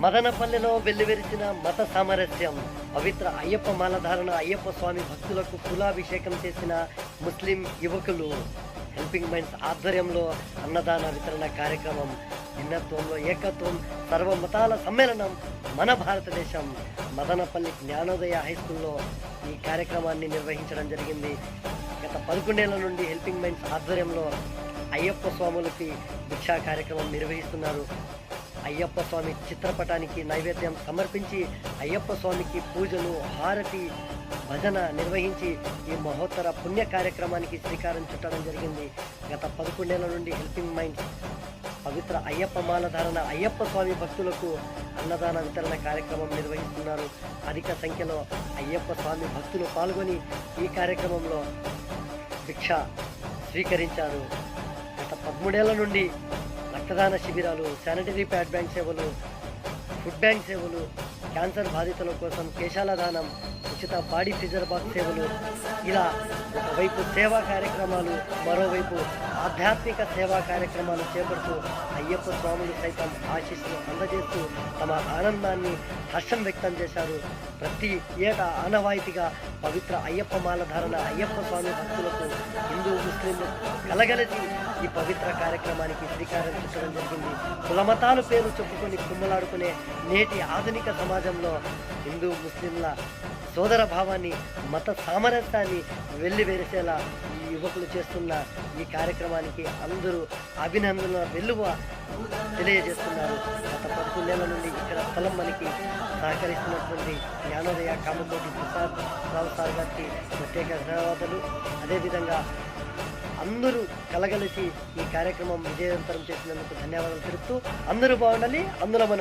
మదనపల్లెలో వెల్లివిరిసిన మత సామరస్యం. పవిత్ర అయ్యప్ప మాలధారణ అయ్యప్ప స్వామి భక్తులకు కులాభిషేకం చేసిన ముస్లిం యువకులు. హెల్పింగ్ మైండ్స్ ఆధ్వర్యంలో అన్నదాన వితరణ కార్యక్రమం. భిన్నత్వంలో ఏకత్వం, సర్వమతాల సమ్మేళనం మన భారతదేశం. మదనపల్లి జ్ఞానోదయ హై స్కూల్లో ఈ కార్యక్రమాన్ని నిర్వహించడం జరిగింది. గత 11 ఏళ్ల నుండి హెల్పింగ్ మైండ్స్ ఆధ్వర్యంలో అయ్యప్ప స్వాములకి భిక్షా కార్యక్రమం నిర్వహిస్తున్నారు. అయ్యప్ప స్వామి చిత్రపటానికి నైవేద్యం సమర్పించి అయ్యప్ప స్వామికి పూజలు, హారతి, భజన నిర్వహించి ఈ మహోత్తర పుణ్య కార్యక్రమానికి శ్రీకారం చుట్టడం జరిగింది. గత 11 ఏళ్ల నుండి హెల్పింగ్ మైండ్స్ పవిత్ర అయ్యప్ప మాలధారణ అయ్యప్ప స్వామి భక్తులకు అన్నదాన వితరణ కార్యక్రమం నిర్వహిస్తున్నారు. అధిక సంఖ్యలో అయ్యప్ప స్వామి భక్తులు పాల్గొని ఈ కార్యక్రమంలో భిక్ష స్వీకరించారు. గత 13 ఏళ్ల నుండి రక్తదాన శిబిరాలు, శానిటరీ ప్యాడ్ బ్యాంక్ సేవలు, ఫుడ్ బ్యాంక్ సేవలు, క్యాన్సర్ బాధితుల కోసం కేశాల దానం, ఉచిత బాడీ ఫ్రీజర్ బాక్స్ సేవలు, ఇలా ఒకవైపు సేవా కార్యక్రమాలు, మరోవైపు ఆధ్యాత్మిక సేవా కార్యక్రమాలు చేపడుతూ అయ్యప్ప స్వాములు సైతం ఆశీస్సులు అందజేస్తూ తమ ఆనందాన్ని, హర్షం వ్యక్తం చేశారు. ప్రతి ఏటా ఆనవాయితీగా పవిత్ర అయ్యప్ప మాలధారణ అయ్యప్ప స్వామి భక్తులకు హిందూ ముస్లింలు కలగలిసి ఈ పవిత్ర కార్యక్రమానికి శ్రీకారం చుట్టడం జరిగింది. కులమతాలు పేరు చెప్పుకొని కుమ్మలాడుకునే నేటి ఆధునిక సమాజంలో హిందూ ముస్లింల సోదర భావాన్ని, మత సామరస్యాన్ని వెల్లివేసేలా ఈ యువకులు చేస్తున్న ఈ కార్యక్రమానికి అందరూ అభినందనల వెల్లువ తెలియజేస్తున్నారు. గత 11 ఏళ్ల నుండి ఇక్కడ స్థలం మనకి సహకరిస్తున్నటువంటి జ్ఞానోదయ కామకోటి ప్రసాద్ రావు సార్ గారికి ప్రత్యేక ధన్యవాదాలు. అదేవిధంగా అందరూ కలగలిసి ఈ కార్యక్రమం విజయవంతం చేసినందుకు ధన్యవాదాలు తెలుపుతూ అందరూ బాగుండాలి, అందులో మనం